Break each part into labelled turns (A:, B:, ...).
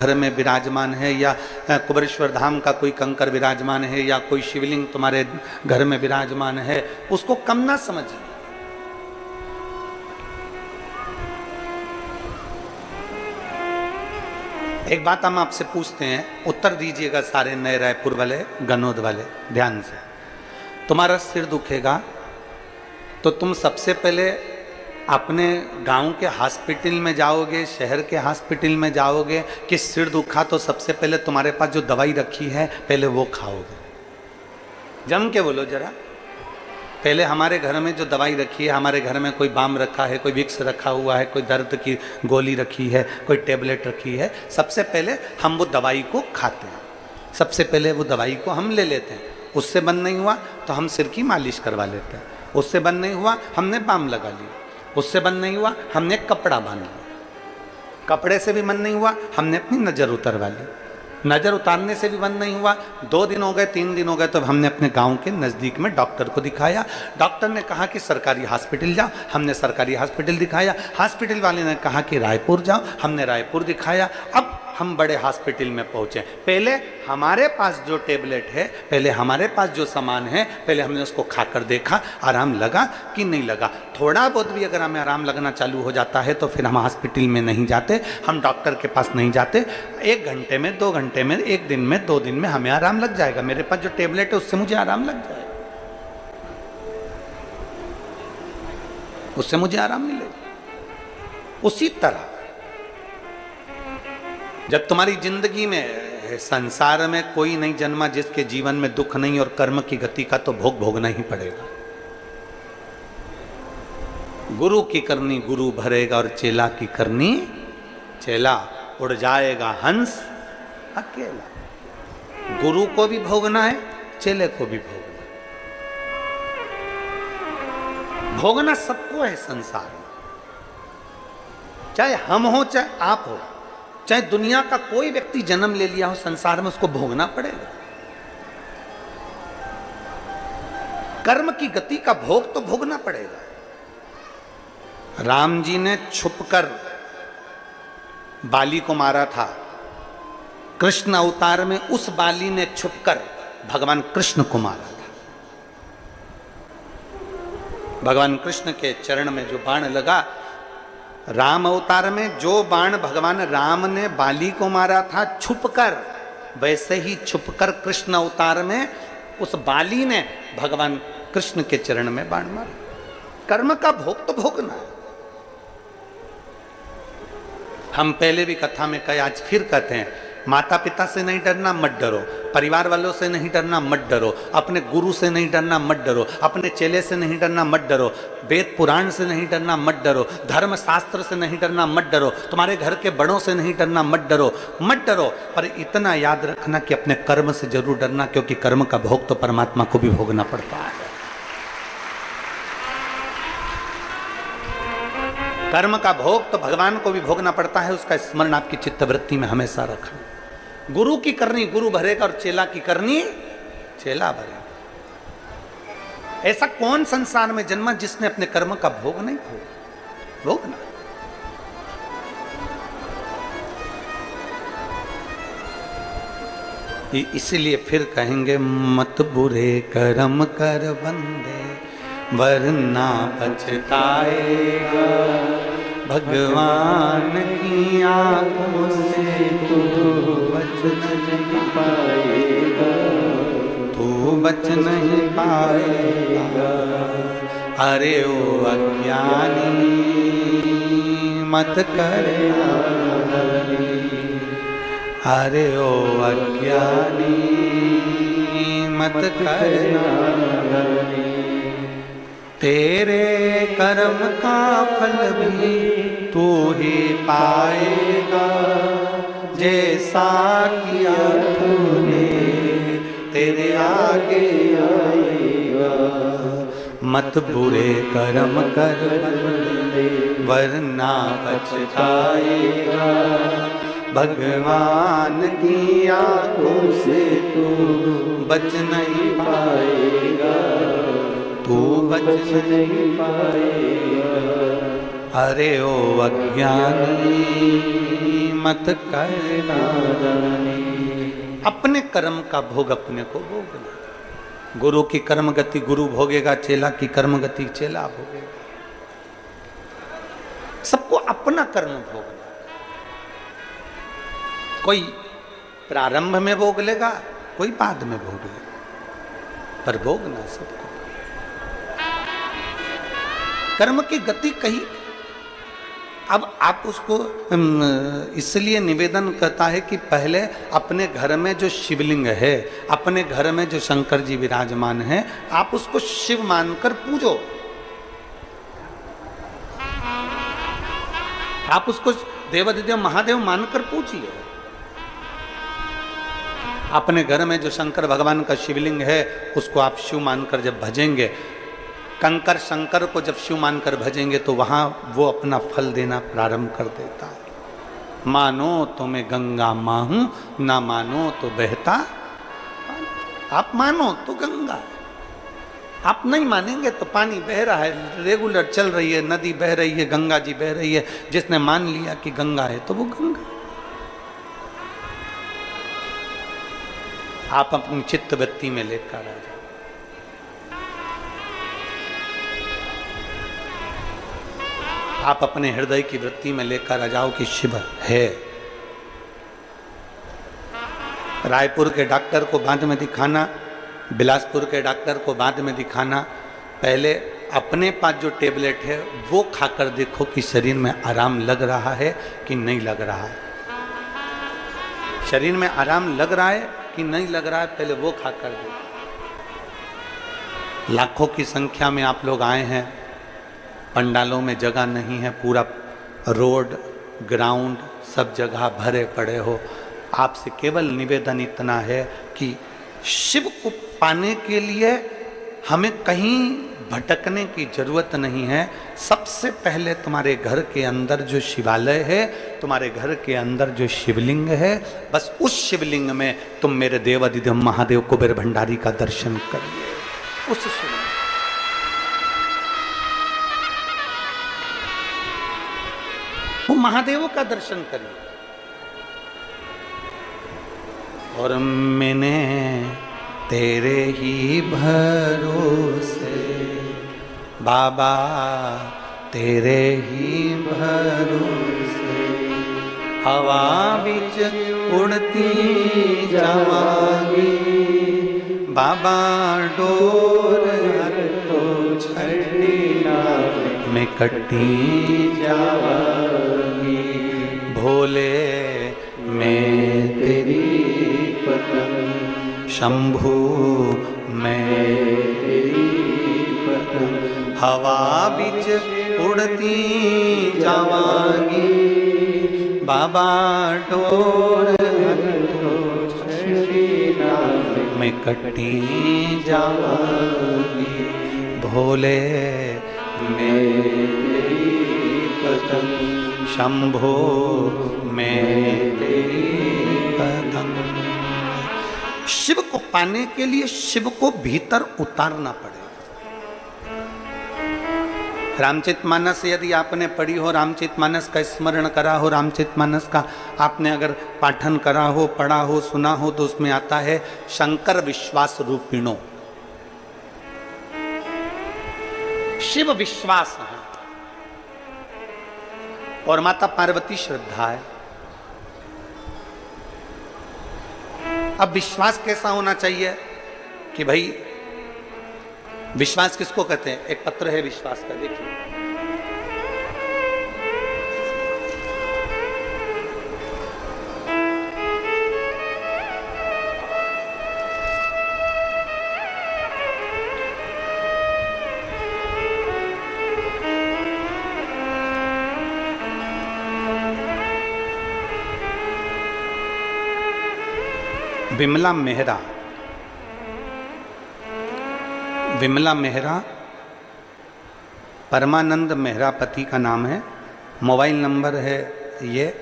A: घर में विराजमान है, या कुबेरेश्वर धाम का कोई कंकर विराजमान है, या कोई शिवलिंग तुम्हारे घर में विराजमान है, उसको कम ना समझिए। एक बात हम आपसे पूछते हैं, उत्तर दीजिएगा सारे नए रायपुर वाले, गनौद वाले, ध्यान से। तुम्हारा सिर दुखेगा तो तुम सबसे पहले अपने गांव के हॉस्पिटल में जाओगे, शहर के हॉस्पिटल में जाओगे कि सिर दुखा तो सबसे पहले तुम्हारे पास जो दवाई रखी है पहले वो खाओगे? जम के बोलो जरा। पहले हमारे घर में जो दवाई रखी है, हमारे घर में कोई बाम रखा है, कोई विक्स रखा हुआ है, कोई दर्द की गोली रखी है, कोई टेबलेट रखी है, सबसे पहले हम वो दवाई को खाते हैं, सबसे पहले वो दवाई को हम ले लेते हैं। उससे बंद नहीं हुआ तो हम सिर की मालिश करवा लेते हैं, उससे बंद नहीं हुआ हमने बाम लगा लिया, उससे बंद नहीं हुआ हमने कपड़ा बांध लिया, कपड़े से भी बंद नहीं हुआ हमने अपनी नज़र उतरवा ली, नज़र उतारने से भी बंद नहीं हुआ, 2 दिन हो गए, 3 दिन हो गए तो हमने अपने गांव के नज़दीक में डॉक्टर को दिखाया। डॉक्टर ने कहा कि सरकारी हॉस्पिटल जाओ, हमने सरकारी हॉस्पिटल दिखाया। हॉस्पिटल वाले ने कहा कि रायपुर जाओ, हमने रायपुर दिखाया। अब हम बड़े हॉस्पिटल में पहुंचे। पहले हमारे पास जो टेबलेट है, पहले हमारे पास जो सामान है, पहले हमने उसको खाकर देखा आराम लगा कि नहीं लगा। थोड़ा बहुत भी अगर हमें आराम लगना चालू हो जाता है तो फिर हम हॉस्पिटल में नहीं जाते, हम डॉक्टर के पास नहीं जाते। 1 घंटे में, 2 घंटे में, 1 दिन में, 2 दिन में हमें आराम लग जाएगा। मेरे पास जो टेबलेट है उससे मुझे आराम लग जाएगा, उससे मुझे आराम मिलेगा। उसी तरह जब तुम्हारी जिंदगी में, संसार में कोई नहीं जन्मा जिसके जीवन में दुख नहीं और कर्म की गति का तो भोग भोगना ही पड़ेगा। गुरु की करनी गुरु भरेगा और चेला की करनी चेला। उड़ जाएगा हंस अकेला। गुरु को भी भोगना है, चेले को भी भोगना है। भोगना सबको है संसार में, चाहे हम हो चाहे आप हो, चाहे दुनिया का कोई व्यक्ति जन्म ले लिया हो संसार में, उसको भोगना पड़ेगा। कर्म की गति का भोग तो भोगना पड़ेगा। राम जी ने छुपकर बाली को मारा था, कृष्ण अवतार में उस बाली ने छुपकर भगवान कृष्ण को मारा था। भगवान कृष्ण के चरण में जो बाण लगा, राम अवतार में जो बाण भगवान राम ने बाली को मारा था छुपकर, वैसे ही छुपकर कृष्ण अवतार में उस बाली ने भगवान कृष्ण के चरण में बाण मारा। कर्म का भोग तो भोगना है। हम पहले भी कथा में कहे, आज फिर कहते हैं, माता पिता से नहीं डरना मत डरो, परिवार वालों से नहीं डरना मत डरो, अपने गुरु से नहीं डरना मत डरो, अपने चेले से नहीं डरना मत डरो, वेद पुराण से नहीं डरना मत डरो, धर्म शास्त्र से नहीं डरना मत डरो, तुम्हारे घर के बड़ों से नहीं डरना मत डरो, मत डरो। पर इतना याद रखना कि अपने कर्म से जरूर डरना, क्योंकि कर्म का भोग तो परमात्मा को भी भोगना पड़ता है। कर्म का भोग तो भगवान को भी भोगना पड़ता है, उसका स्मरण आपकी चित्तवृत्ति में हमेशा रखना। गुरु की करनी गुरु भरेगा और चेला की करनी चेला भरेगा। ऐसा कौन संसार में जन्मा जिसने अपने कर्म का भोग नहीं भोगना। इसीलिए फिर कहेंगे, मत बुरे कर्म कर बंदे वरना पछताएगा, भगवान की आंखों से तू बच नहीं पाएगा, तू बच नहीं पाएगा। अरे ओ अज्ञानी मत करना, अरे ओ अज्ञानी मत करना, तेरे कर्म का फल भी तू ही पाएगा, जैसा किया तूने तेरे आगे आएगा। मत बुरे कर्म कर वरना पछताएगा, भगवान की आंखों से तू बच नहीं पाएगा, तू बच नहीं पाएगा। अरे ओ अज्ञानी मत करना जाने। अपने कर्म का भोग अपने को भोगना। गुरु की कर्म गति गुरु भोगेगा, चेला की कर्म गति चेला भोगेगा। सबको अपना कर्म भोगना। कोई प्रारंभ में भोग लेगा, कोई बाद में भोग लेगा, पर भोगना सबको। कर्म की गति कही। अब आप उसको इसलिए निवेदन करता है कि पहले अपने घर में जो शिवलिंग है, अपने घर में जो शंकर जी विराजमान है, आप उसको शिव मानकर पूजो। आप उसको देवाधिदेव महादेव मानकर पूजिए। अपने घर में जो शंकर भगवान का शिवलिंग है, उसको आप शिव मानकर जब भजेंगे, कंकर शंकर को जब शिव मानकर भजेंगे, तो वहां वो अपना फल देना प्रारंभ कर देता है। मानो तो मैं गंगा मां हूं, ना मानो तो बहता। आप मानो तो गंगा, आप नहीं मानेंगे तो पानी बह रहा है, रेगुलर चल रही है, नदी बह रही है, गंगा जी बह रही है। जिसने मान लिया कि गंगा है तो वो गंगा। आप अपनी चित्त वृत्ति में लेकर आ जाओ। आप अपने हृदय की वृत्ति में लेकर आ जाओ कि शिव है। रायपुर के डॉक्टर को बाद में दिखाना, बिलासपुर के डॉक्टर को बाद में दिखाना। पहले अपने पास जो टेबलेट है वो खाकर देखो कि शरीर में आराम लग रहा है कि नहीं लग रहा है। शरीर में आराम लग रहा है कि नहीं लग रहा है, पहले वो खाकर देखो। लाखों की संख्या में आप लोग आए हैं, पंडालों में जगह नहीं है, पूरा रोड ग्राउंड सब जगह भरे पड़े हो। आपसे केवल निवेदन इतना है कि शिव को पाने के लिए हमें कहीं भटकने की जरूरत नहीं है। सबसे पहले तुम्हारे घर के अंदर जो शिवालय है, तुम्हारे घर के अंदर जो शिवलिंग है, बस उस शिवलिंग में तुम मेरे देवाधिदेव महादेव कुबेर भंडारी का दर्शन करिए। उस शिवलिंग, वो महादेव का दर्शन करिए। और मैंने तेरे ही भरोसे बाबा, तेरे ही भरोसे हवा बिच उड़ती जावांगी। बाबा डोर तो छड़ी ना मैं कटी जावांगी। भोले मैं तेरी पतंग, शंभू मैं तेरी पतंग, हवा बिच उड़ती जावांगी। बाबा डोर मैं कटी जावांगी। भोले मैं तेरी पतंग, शंभो मैं तेरी पतंग। शिव को पाने के लिए शिव को भीतर उतारना पड़ेगा। रामचरितमानस यदि आपने पढ़ी हो, रामचरितमानस का स्मरण करा हो, रामचरितमानस का आपने अगर पाठन करा हो, पढ़ा हो, सुना हो, तो उसमें आता है शंकर विश्वास रूपिणो। शिव विश्वास है और माता पार्वती श्रद्धा है। अब विश्वास कैसा होना चाहिए कि भाई, विश्वास किसको कहते हैं? एक पत्र है विश्वास का, देखिए। विमला मेहरा, विमला मेहरा परमानंद मेहरा पति का नाम है। मोबाइल नंबर है ये,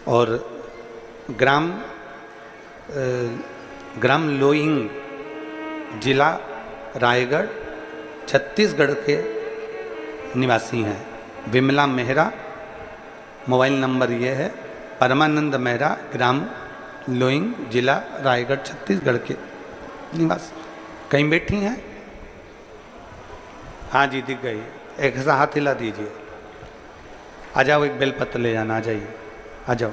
A: और ग्राम लोइंग, जिला रायगढ़, छत्तीसगढ़ के निवासी हैं। विमला मेहरा, मोबाइल नंबर ये है, परमानंद मेहरा, ग्राम लोइंग, जिला रायगढ़, छत्तीसगढ़ के निवासी। कहीं बैठी हैं? हाँ जी दिख गई। एक ऐसा हाथ हिला दीजिए। आ जाओ, एक बेलपत्र ले जाना। आ जाइए, आ जाओ।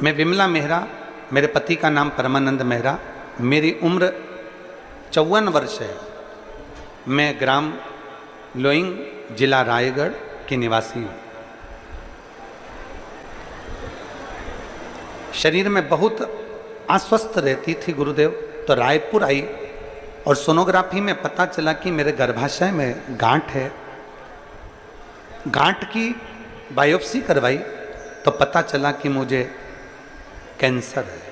A: मैं विमला मेहरा, मेरे पति का नाम परमानंद मेहरा, मेरी उम्र 54 वर्ष है। मैं ग्राम लोइंग, जिला रायगढ़ की निवासी हूँ। शरीर में बहुत अस्वस्थ रहती थी गुरुदेव, तो रायपुर आई और सोनोग्राफी में पता चला कि मेरे गर्भाशय में गांठ है। गांठ की बायोप्सी करवाई तो पता चला कि मुझे कैंसर है।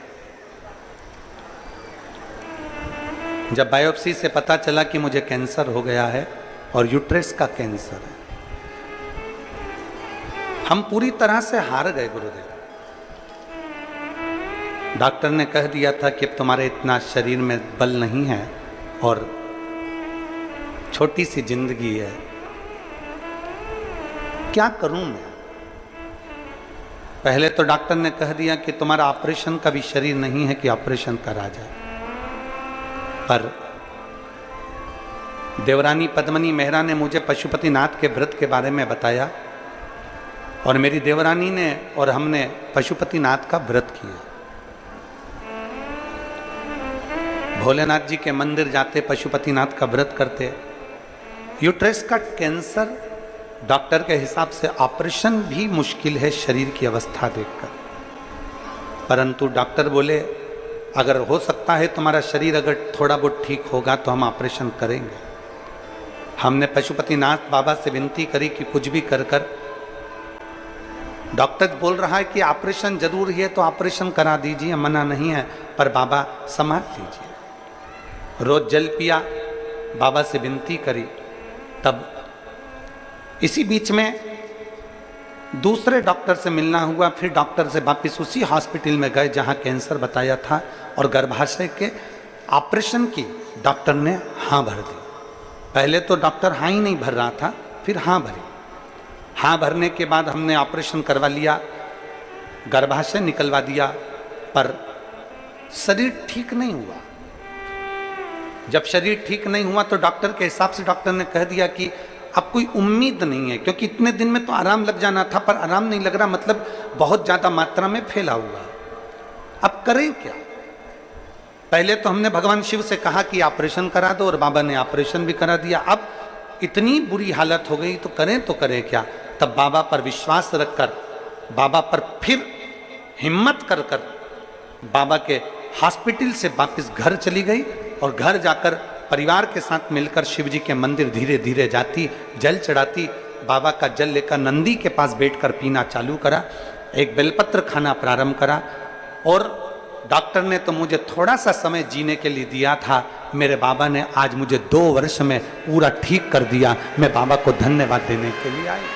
A: जब बायोप्सी से पता चला कि मुझे कैंसर हो गया है और यूट्रस का कैंसर है, हम पूरी तरह से हार गए गुरुदेव। डॉक्टर ने कह दिया था कि अब तुम्हारे इतना शरीर में बल नहीं है और छोटी सी जिंदगी है, क्या करूं मैं। पहले तो डॉक्टर ने कह दिया कि तुम्हारा ऑपरेशन का भी शरीर नहीं है कि ऑपरेशन करा जाए, पर देवरानी पद्मनी मेहरा ने मुझे पशुपतिनाथ के व्रत के बारे में बताया और मेरी देवरानी ने और हमने पशुपतिनाथ का व्रत किया। भोलेनाथ जी के मंदिर जाते, पशुपतिनाथ का व्रत करते। यूट्रस का कैंसर डॉक्टर के हिसाब से ऑपरेशन भी मुश्किल है शरीर की अवस्था देखकर, परंतु डॉक्टर बोले अगर हो सकता है तुम्हारा शरीर अगर थोड़ा बहुत ठीक होगा तो हम ऑपरेशन करेंगे। हमने पशुपतिनाथ बाबा से विनती करी कि कुछ भी कर कर, डॉक्टर बोल रहा है कि ऑपरेशन जरूर है तो ऑपरेशन करा दीजिए, मना नहीं है, पर बाबा संभाल लीजिए। रोज जल पिया, बाबा से विनती करी। तब इसी बीच में दूसरे डॉक्टर से मिलना हुआ, फिर डॉक्टर से वापिस उसी हॉस्पिटल में गए जहां कैंसर बताया था और गर्भाशय के ऑपरेशन की डॉक्टर ने हाँ भर दी। पहले तो डॉक्टर हाँ ही नहीं भर रहा था, फिर हाँ भरी। हाँ भरने के बाद हमने ऑपरेशन करवा लिया, गर्भाशय निकलवा दिया, पर शरीर ठीक नहीं हुआ। जब शरीर ठीक नहीं हुआ तो डॉक्टर के हिसाब से डॉक्टर ने कह दिया कि अब कोई उम्मीद नहीं है, क्योंकि इतने दिन में तो आराम लग जाना था, पर आराम नहीं लग रहा, मतलब बहुत ज्यादा मात्रा में फैला हुआ। अब करें क्या। पहले तो हमने भगवान शिव से कहा कि ऑपरेशन करा दो और बाबा ने ऑपरेशन भी करा दिया। अब इतनी बुरी हालत हो गई तो करें क्या। तब बाबा पर विश्वास रखकर, बाबा पर फिर हिम्मत कर कर बाबा के हॉस्पिटल से वापस घर चली गई और घर जाकर परिवार के साथ मिलकर शिव जी के मंदिर धीरे धीरे जाती, जल चढ़ाती। बाबा का जल लेकर नंदी के पास बैठकर पीना चालू करा, एक बेलपत्र खाना प्रारंभ करा। और डॉक्टर ने तो मुझे थोड़ा सा समय जीने के लिए दिया था, मेरे बाबा ने आज मुझे 2 वर्ष में पूरा ठीक कर दिया। मैं बाबा को धन्यवाद देने के लिए आई।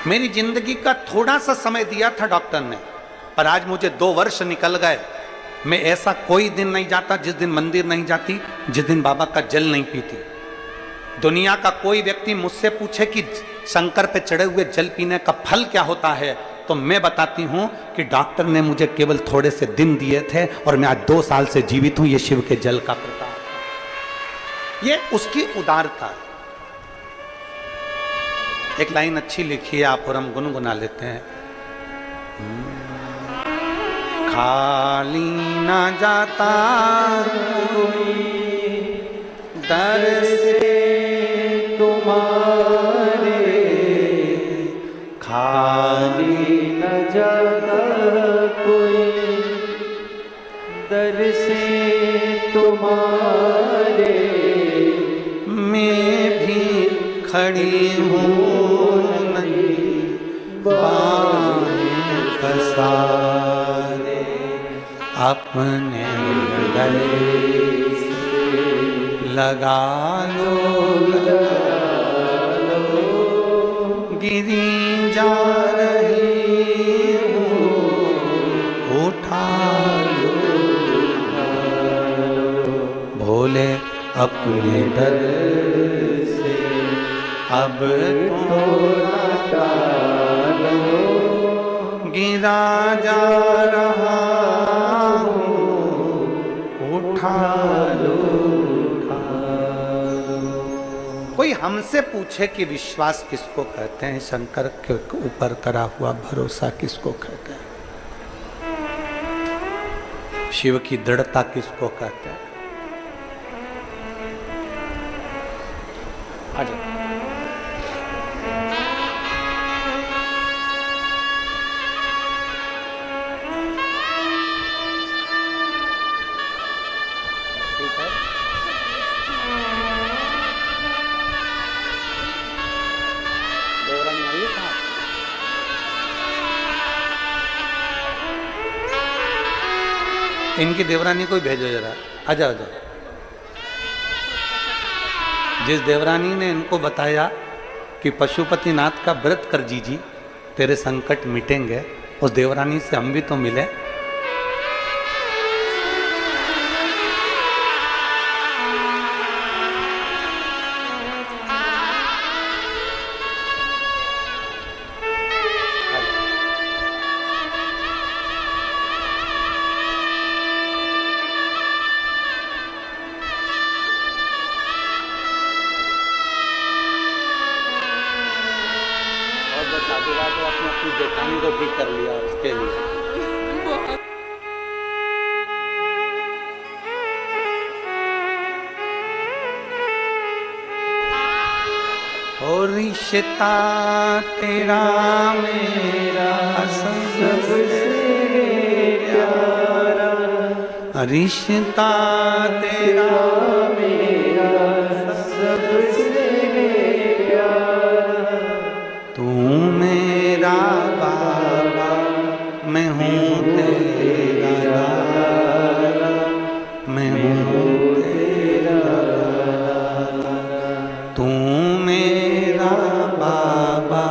A: मेरी जिंदगी का थोड़ा सा समय दिया था डॉक्टर ने, पर आज मुझे 2 वर्ष निकल गए। मैं ऐसा कोई दिन नहीं जाता जिस दिन मंदिर नहीं जाती, जिस दिन बाबा का जल नहीं पीती। दुनिया का कोई व्यक्ति मुझसे पूछे कि शंकर पे चढ़े हुए जल पीने का फल क्या होता है, तो मैं बताती हूं कि डॉक्टर ने मुझे केवल थोड़े से दिन दिए थे और मैं आज 2 साल से जीवित हूं। ये शिव के जल का प्रताप, ये उसकी उदारता। एक लाइन अच्छी लिखी है आप और हम गुनगुना लेते हैं। खाली ना जाता कोई दर से तुम्हारे, खाली न जाता कोई दर से तुम्हारे, मैं भी खड़ी हूँ नहीं बाएं पसारे, अपने गले से लगा लो, गिरी जा रही हूँ उठा लो, भोले अपने दर से अब थोड़ा टालो, गिरा जा रहा हूँ उठा लो, उठा लो। कोई हमसे पूछे कि विश्वास किसको कहते हैं, शंकर के ऊपर करा हुआ भरोसा किसको कहते हैं, शिव की दृढ़ता किसको कहते हैं? आजा। इनकी देवरानी को भेजो जरा, आ जाओ जाओ। जिस देवरानी ने इनको बताया कि पशुपतिनाथ का व्रत कर जीजी तेरे संकट मिटेंगे, उस देवरानी से हम भी तो मिले। अपनी जेठानी को ठीक कर लिया उसके लिए। और रिश्ता तेरा मेरा सबसे प्यारा, रिश्ता तेरा मेरा सबसे प्यारा, तू मेरा बाबा मैं हूँ तेरा लाला, मैं हूँ तेरा लाला, तू मेरा बाबा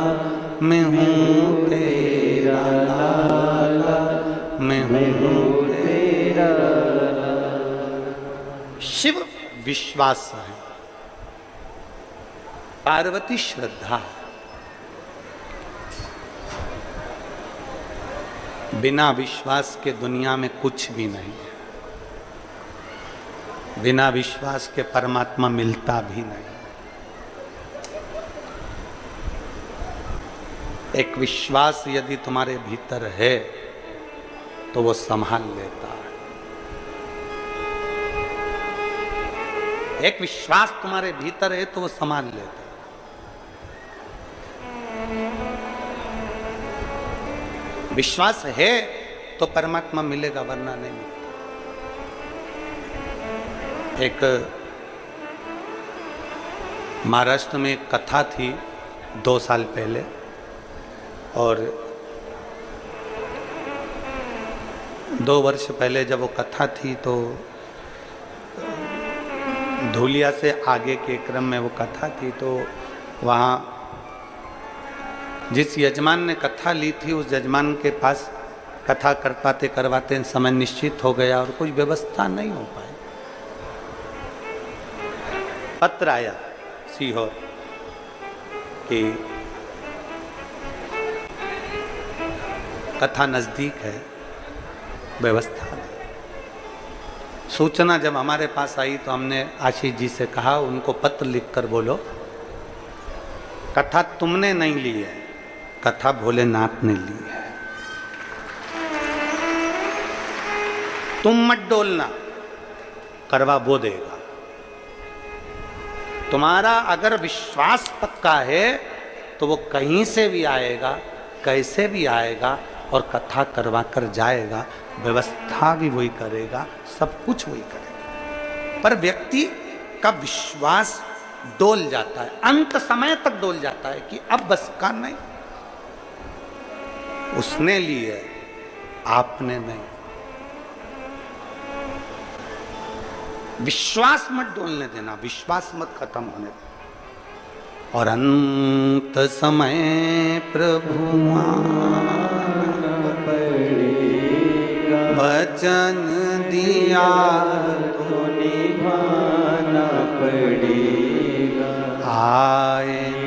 A: मैं हूँ तेरा लाला, मैं हूँ तेरा लाला। शिव विश्वास है, पार्वती श्रद्धा है। बिना विश्वास के दुनिया में कुछ भी नहीं है, बिना विश्वास के परमात्मा मिलता भी नहीं। एक विश्वास यदि तुम्हारे भीतर है तो वो संभाल लेता है। एक विश्वास तुम्हारे भीतर है तो वो संभाल लेता है। विश्वास है तो परमात्मा मिलेगा, वरना नहीं मिलेगा। एक महाराष्ट्र में एक कथा थी 2 साल पहले, और 2 वर्ष पहले जब वो कथा थी तो धूलिया से आगे के क्रम में वो कथा थी, तो वहाँ जिस यजमान ने कथा ली थी उस यजमान के पास कथा करवाते करवाते समय निश्चित हो गया और कुछ व्यवस्था नहीं हो पाई। पत्र आया सीहोर कि कथा नजदीक है, व्यवस्था नहीं। सूचना जब हमारे पास आई तो हमने आशीष जी से कहा उनको पत्र लिखकर बोलो कथा तुमने नहीं ली है, कथा भोलेनाथ ने ली है। तुम मत डोलना, करवा वो देगा। तुम्हारा अगर विश्वास पक्का है तो वो कहीं से भी आएगा, कैसे भी आएगा और कथा करवा कर जाएगा। व्यवस्था भी वही करेगा, सब कुछ वही करेगा। पर व्यक्ति का विश्वास डोल जाता है, अंत समय तक डोल जाता है कि अब बस का नहीं। उसने ली है, आपने नहीं। विश्वास मत डोलने देना, विश्वास मत खत्म होने देना। और अंत समय प्रभु वचन दिया तो निभाना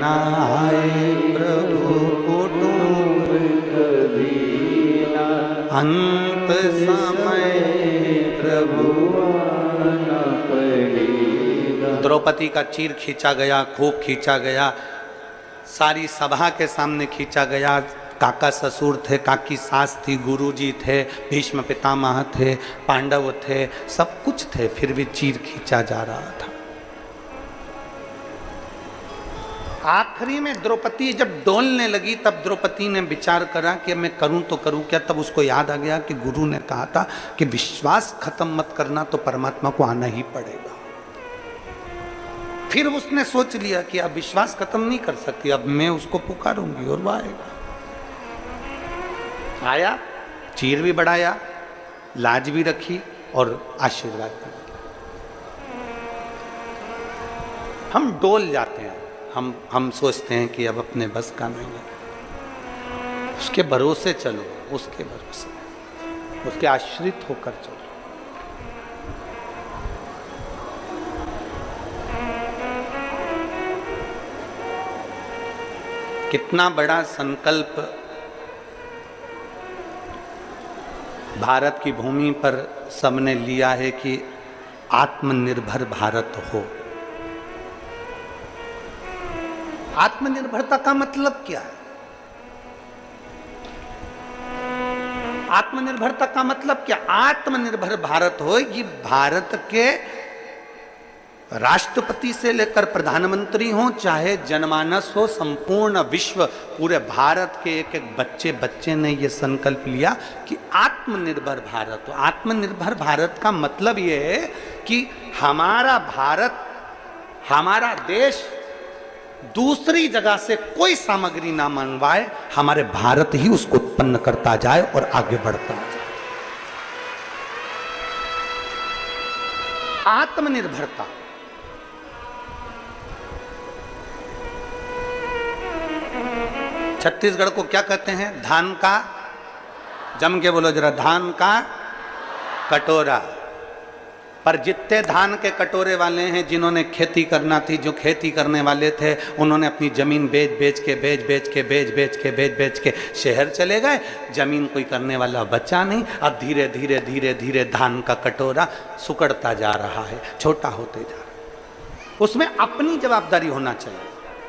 A: आए प्रभु कुटुंब कदीना, अंत समय प्रभु आना पड़ेगा। द्रौपदी का चीर खींचा गया, खूब खींचा गया, सारी सभा के सामने खींचा गया। काका ससुर थे, काकी सास थी, गुरुजी थे, भीष्म पितामह थे, पांडव थे, सब कुछ थे, फिर भी चीर खींचा जा रहा था। आखिरी में द्रौपदी जब डोलने लगी तब द्रौपदी ने विचार करा कि मैं करूं तो करूं क्या। तब उसको याद आ गया कि गुरु ने कहा था कि विश्वास खत्म मत करना, तो परमात्मा को आना ही पड़ेगा। फिर उसने सोच लिया कि अब विश्वास खत्म नहीं कर सकती, अब मैं उसको पुकारूंगी और वो आएगा। आया, चीर भी बढ़ाया, लाज भी रखी और आशीर्वाद भी। हम डोल जाते हैं, हम सोचते हैं कि अब अपने बस का नहीं है। उसके भरोसे चलो, उसके भरोसे, उसके आश्रित होकर चलो। कितना बड़ा संकल्प भारत की भूमि पर सबने लिया है कि आत्मनिर्भर भारत हो। आत्मनिर्भरता का मतलब क्या है? आत्मनिर्भरता का मतलब क्या? आत्मनिर्भर भारत हो, ये भारत के राष्ट्रपति से लेकर प्रधानमंत्री हो, चाहे जनमानस हो, संपूर्ण विश्व, पूरे भारत के एक एक बच्चे ने ये संकल्प लिया कि आत्मनिर्भर भारत हो। आत्मनिर्भर भारत का मतलब ये है कि हमारा भारत, हमारा देश दूसरी जगह से कोई सामग्री ना मंगवाए, हमारे भारत ही उसको उत्पन्न करता जाए और आगे बढ़ता जाए। आत्मनिर्भरता। छत्तीसगढ़ को क्या कहते हैं? धान का, जम के बोलो जरा, धान का कटोरा। पर जितने धान के कटोरे वाले हैं, जिन्होंने खेती करना थी, जो खेती करने वाले थे, उन्होंने अपनी जमीन बेच बेच के शहर चले गए। जमीन कोई करने वाला बचा नहीं। अब धीरे धीरे धान का कटोरा सुकड़ता जा रहा है, छोटा होते जा रहा है। उसमें अपनी जवाबदारी होना चाहिए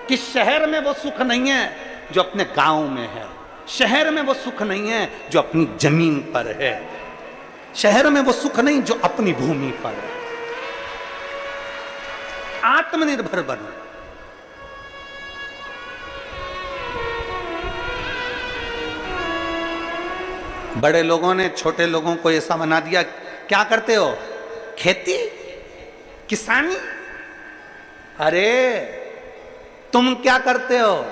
A: कि शहर में वो सुख नहीं है जो अपने गांव में है, शहर में वो सुख नहीं है जो अपनी जमीन पर है, शहर में वो सुख नहीं जो अपनी भूमि पर है। आत्मनिर्भर बनो। बड़े लोगों ने छोटे लोगों को ऐसा बना दिया, क्या करते हो? खेती, किसानी। अरे तुम क्या करते हो?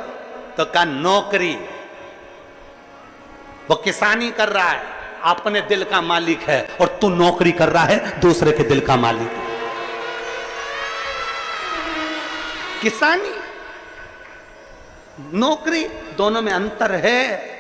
A: तो का नौकरी। वो किसानी कर रहा है, अपने दिल का मालिक है, और तू नौकरी कर रहा है, दूसरे के दिल का मालिक है। किसानी, नौकरी, दोनों में अंतर है।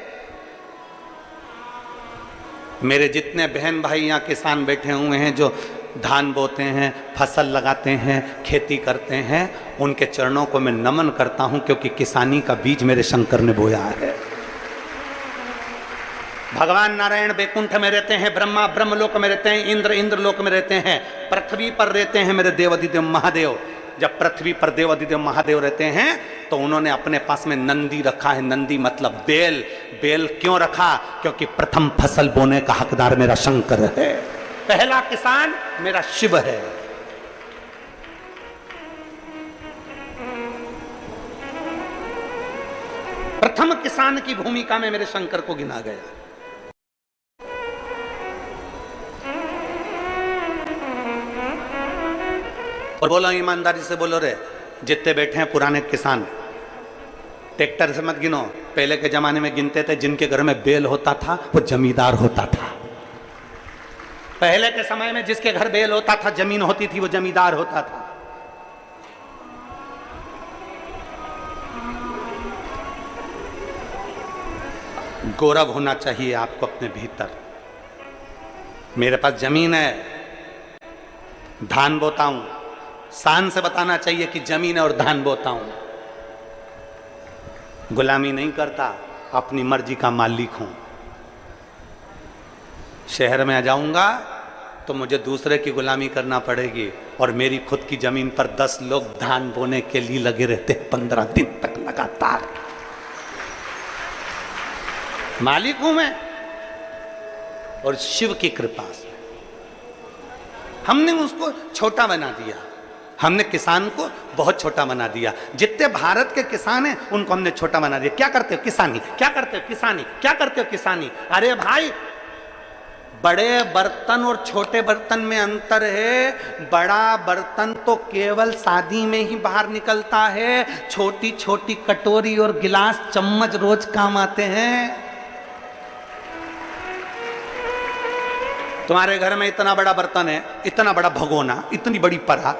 A: मेरे जितने बहन भाई यहाँ किसान बैठे हुए हैं, जो धान बोते हैं, फसल लगाते हैं, खेती करते हैं, उनके चरणों को मैं नमन करता हूं, क्योंकि किसानी का बीज मेरे शंकर ने बोया है। भगवान नारायण बैकुंठ में रहते हैं, ब्रह्मा ब्रह्मलोक में रहते हैं, इंद्र इंद्रलोक में रहते हैं, पृथ्वी पर रहते हैं मेरे देवाधिदेव महादेव। जब पृथ्वी पर देवाधिदेव महादेव रहते हैं तो उन्होंने अपने पास में नंदी रखा है। नंदी मतलब बेल। बेल क्यों रखा? क्योंकि प्रथम फसल बोने का हकदार मेरा शंकर है, पहला किसान मेरा शिव है। प्रथम किसान की भूमिका में मेरे शंकर को गिना गया। और बोलो, ईमानदारी से बोलो रे, जितने बैठे हैं पुराने किसान, ट्रैक्टर से मत गिनो। पहले के जमाने में गिनते थे, जिनके घर में बैल होता था वो जमींदार होता था। पहले के समय में जिसके घर बैल होता था, जमीन होती थी, वो जमींदार होता था। गौरव होना चाहिए आपको अपने भीतर। मेरे पास जमीन है, धान बोता हूं, शान से बताना चाहिए कि जमीन है और धान बोता हूं। गुलामी नहीं करता, अपनी मर्जी का मालिक हूं। शहर में आ जाऊंगा तो मुझे दूसरे की गुलामी करना पड़ेगी, और मेरी खुद की जमीन पर 10 लोग धान बोने के लिए लगे रहते हैं 15 दिन तक लगातार। मालिक हूं मैं, और शिव की कृपा से हमने उसको छोटा बना दिया। हमने किसान को बहुत छोटा बना दिया। जितने भारत के किसान हैं उनको हमने छोटा बना दिया। क्या करते हो? किसानी। क्या करते हो? किसानी। क्या करते हो? किसानी। अरे भाई, बड़े बर्तन और छोटे बर्तन में अंतर है। बड़ा बर्तन तो केवल शादी में ही बाहर निकलता है, छोटी छोटी कटोरी और गिलास चम्मच रोज काम आते हैं। तुम्हारे घर में इतना बड़ा बर्तन है, इतना बड़ा भगोना, इतनी बड़ी परा,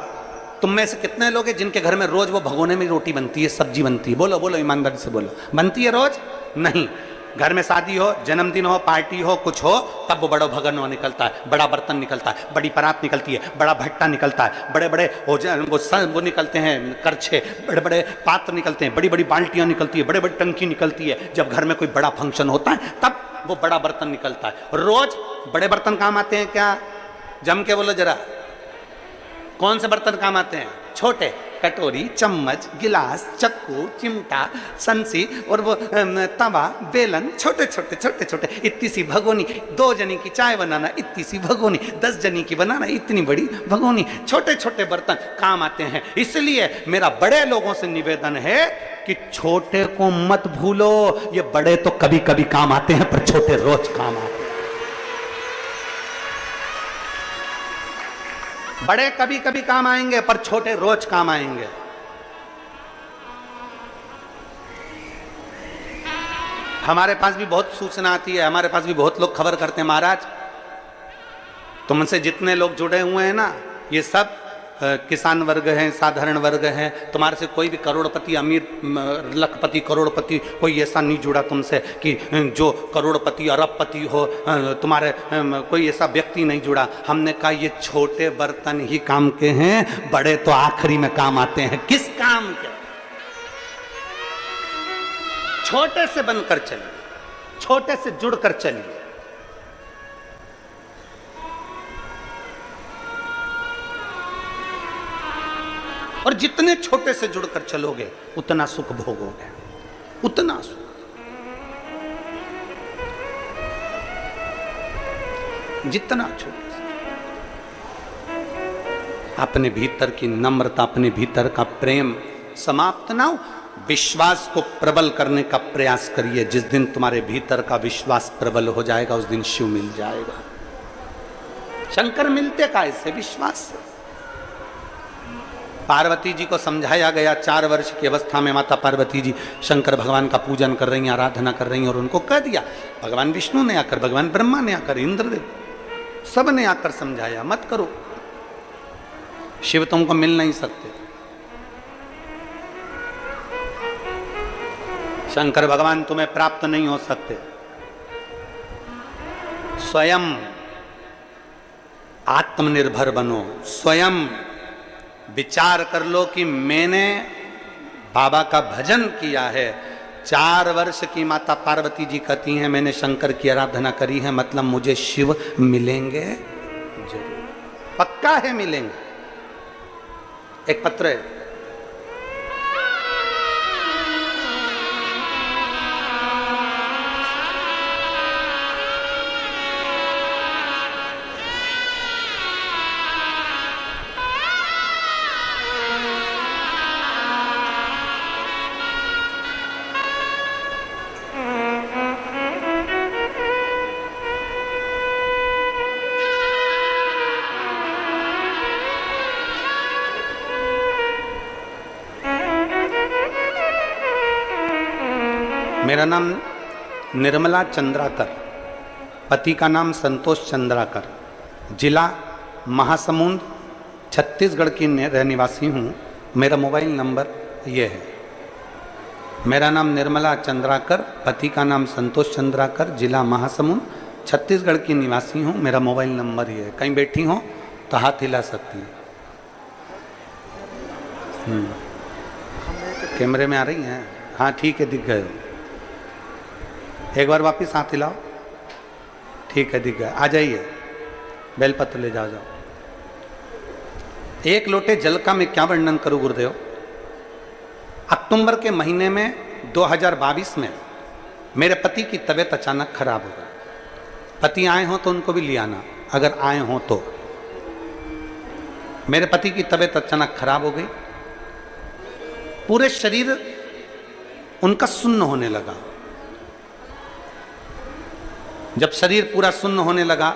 A: तुम में से कितने लोग हैं जिनके घर में रोज वो भगोने में रोटी बनती है, सब्जी बनती है? बोलो बोलो, ईमानदारी से बोलो। बनती है रोज? नहीं। घर में शादी हो, जन्मदिन हो, पार्टी हो, कुछ हो, तब वो बड़ा भगोना निकलता है, बड़ा बर्तन निकलता है, बड़ी परात निकलती है, बड़ा भट्टा निकलता है, बड़े बड़े वो निकलते हैं करछे, बड़े बड़े पात्र निकलते हैं, बड़ी बड़ी बाल्टियां निकलती है, बड़े बड़ी टंकी निकलती है। जब घर में कोई बड़ा फंक्शन होता है तब वो बड़ा बर्तन निकलता है। रोज बड़े बर्तन काम आते हैं क्या? जम के बोलो जरा, कौन से बर्तन काम आते हैं? छोटे, कटोरी, चम्मच, गिलास, चक्कू, चिमटा, संसी और वो तवा, बेलन, छोटे छोटे छोटे छोटे, इतनी सी भगोनी। 2 जनी की चाय बनाना, इतनी सी भगोनी। 10 जनी की बनाना, इतनी बड़ी भगोनी। छोटे छोटे बर्तन काम आते हैं। इसलिए मेरा बड़े लोगों से निवेदन है कि छोटे को मत भूलो। ये बड़े तो कभी कभी काम आते हैं, पर छोटे रोज काम आते हैं। बड़े कभी कभी काम आएंगे, पर छोटे रोज काम आएंगे। हमारे पास भी बहुत सूचना आती है, हमारे पास भी बहुत लोग खबर करते हैं, महाराज तुमसे जितने लोग जुड़े हुए हैं ना, ये सब किसान वर्ग हैं, साधारण वर्ग हैं। तुम्हारे से कोई भी करोड़पति, अमीर, लखपति, करोड़पति कोई ऐसा नहीं जुड़ा तुमसे कि जो करोड़पति, अरबपति हो। तुम्हारे कोई ऐसा व्यक्ति नहीं जुड़ा। हमने कहा ये छोटे बर्तन ही काम के हैं, बड़े तो आखिरी में काम आते हैं। किस काम के? छोटे से बनकर चलिए, छोटे से जुड़कर चलिए। और जितने छोटे से जुड़कर चलोगे उतना सुख भोगोगे, उतना सुख। जितना छोटे से, अपने भीतर की नम्रता, अपने भीतर का प्रेम समाप्त ना हो, विश्वास को प्रबल करने का प्रयास करिए। जिस दिन तुम्हारे भीतर का विश्वास प्रबल हो जाएगा, उस दिन शिव मिल जाएगा। शंकर मिलते कैसे? विश्वास से। पार्वती जी को समझाया गया, 4 वर्ष की अवस्था में माता पार्वती जी शंकर भगवान का पूजन कर रही हैं, आराधना कर रही हैं, और उनको कह दिया, भगवान विष्णु ने आकर, भगवान ब्रह्मा ने आकर, इंद्रदेव सब ने आकर समझाया, मत करो, शिव तुमको मिल नहीं सकते। शंकर भगवान तुम्हें प्राप्त नहीं हो सकते। स्वयं आत्मनिर्भर बनो, स्वयं विचार कर लो कि मैंने बाबा का भजन किया है। 4 वर्ष की माता पार्वती जी कहती हैं मैंने शंकर की आराधना करी है, मतलब मुझे शिव मिलेंगे जरूर, पक्का है मिलेंगे। एक पत्र है, मेरा नाम निर्मला चंद्राकर, पति का नाम संतोष चंद्राकर, जिला महासमुंद, छत्तीसगढ़ की रहनिवासी हूँ। मेरा मोबाइल नंबर ये है। मेरा नाम निर्मला चंद्राकर, पति का नाम संतोष चंद्राकर, जिला महासमुंद, छत्तीसगढ़ की निवासी हूँ। मेरा मोबाइल नंबर ये है। कहीं बैठी हो तो हाथ हिला सकती हैं। कैमरे में आ रही हैं? हाँ ठीक है, दिख गए हो। एक बार वापिस हाथ हिलाओ। ठीक है, दिख गए। आ जाइए, बेलपत्र ले जाओ। एक लोटे जल का मैं क्या वर्णन करूं गुरुदेव। अक्टूबर के महीने में 2022 में मेरे पति की तबीयत अचानक खराब हो गई। पति आए हो तो उनको भी ले आना, अगर आए हो तो। मेरे पति की तबीयत अचानक खराब हो गई, पूरे शरीर उनका सुन्न होने लगा। जब शरीर पूरा सुन्न होने लगा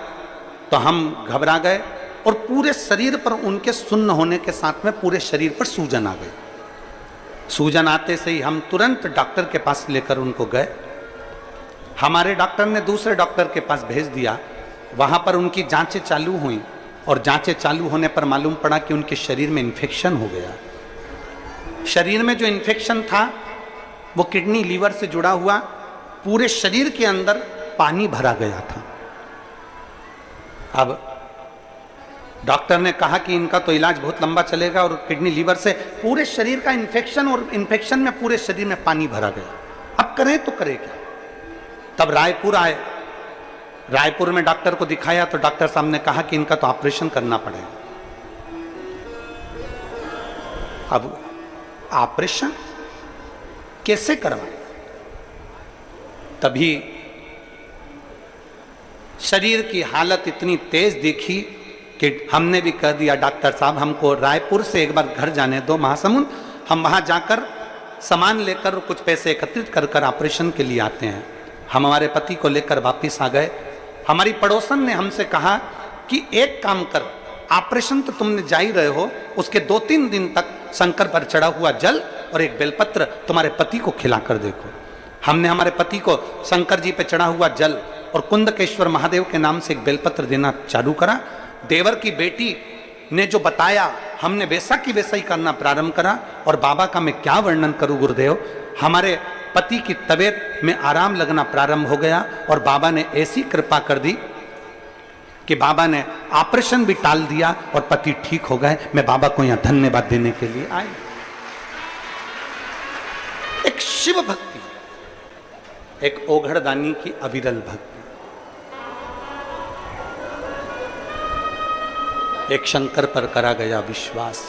A: तो हम घबरा गए और पूरे शरीर पर उनके सुन्न होने के साथ में पूरे शरीर पर सूजन आ गई। सूजन आते से ही हम तुरंत डॉक्टर के पास लेकर उनको गए। हमारे डॉक्टर ने दूसरे डॉक्टर के पास भेज दिया। वहां पर उनकी जांचें चालू हुई और जांचें चालू होने पर मालूम पड़ा कि उनके शरीर में इन्फेक्शन हो गया। शरीर में जो इन्फेक्शन था वो किडनी लीवर से जुड़ा हुआ, पूरे शरीर के अंदर पानी भरा गया था। अब डॉक्टर ने कहा कि इनका तो इलाज बहुत लंबा चलेगा और किडनी लीवर से पूरे शरीर का इन्फेक्शन, और इन्फेक्शन में पूरे शरीर में पानी भरा गया। अब करें तो करें क्या। तब रायपुर आए, रायपुर में डॉक्टर को दिखाया तो डॉक्टर साहब ने कहा कि इनका तो ऑपरेशन करना पड़ेगा। अब ऑपरेशन कैसे करवाएं। तभी शरीर की हालत इतनी तेज देखी कि हमने भी कह दिया, डॉक्टर साहब हमको रायपुर से एक बार घर जाने दो महासमुंद, हम वहां जाकर सामान लेकर कुछ पैसे एकत्रित कर कर ऑपरेशन के लिए आते हैं। हम हमारे पति को लेकर वापिस आ गए। हमारी पड़ोसन ने हमसे कहा कि एक काम कर, ऑपरेशन तो तुमने जा ही रहे हो, उसके 2-3 दिन तक शंकर पर चढ़ा हुआ जल और एक बेलपत्र तुम्हारे पति को खिलाकर देखो। हमने हमारे पति को शंकर जी पे चढ़ा हुआ जल और कुंदकेश्वर महादेव के नाम से एक बेलपत्र देना चालू करा। देवर की बेटी ने जो बताया हमने वैसा की वैसा ही करना प्रारंभ करा। और बाबा का मैं क्या वर्णन करूं गुरुदेव, हमारे पति की तबीयत में आराम लगना प्रारंभ हो गया और बाबा ने ऐसी कृपा कर दी कि बाबा ने ऑपरेशन भी टाल दिया और पति ठीक हो गए। मैं बाबा को यहां धन्यवाद देने के लिए आई। एक शिव भक्ति, एक ओघड़दानी की अविरल भक्ति, एक शंकर पर करा गया विश्वास।